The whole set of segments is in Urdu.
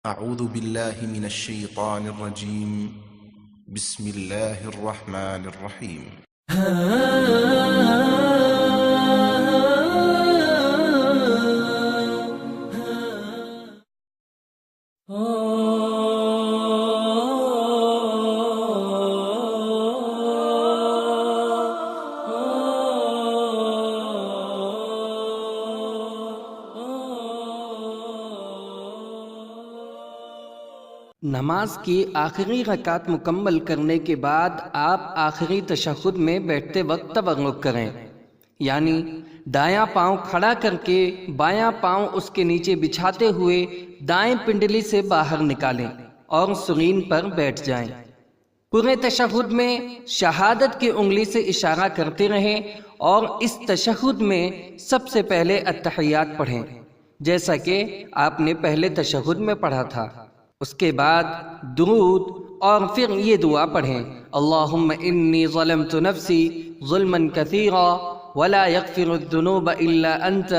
أعوذ بالله من الشيطان الرجيم. بسم الله الرحمن الرحيم. نماز کی آخری رکعت مکمل کرنے کے بعد آپ آخری تشہد میں بیٹھتے وقت تورک کریں، یعنی دایاں پاؤں کھڑا کر کے بایاں پاؤں اس کے نیچے بچھاتے ہوئے دائیں پنڈلی سے باہر نکالیں اور سرین پر بیٹھ جائیں۔ پورے تشہد میں شہادت کی انگلی سے اشارہ کرتے رہیں اور اس تشہد میں سب سے پہلے التحیات پڑھیں، جیسا کہ آپ نے پہلے تشہد میں پڑھا تھا۔ اس کے بعد درود اور پھر یہ دعا پڑھیں، اللہم انی ظلمت نفسی ظلما کثیرا ولا یغفر الذنوب الا انت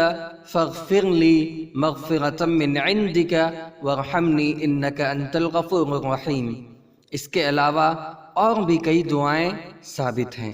فاغفر لی مغفرۃ من عندک وارحمنی انک انت الغفور الرحیم۔ اس کے علاوہ اور بھی کئی دعائیں ثابت ہیں۔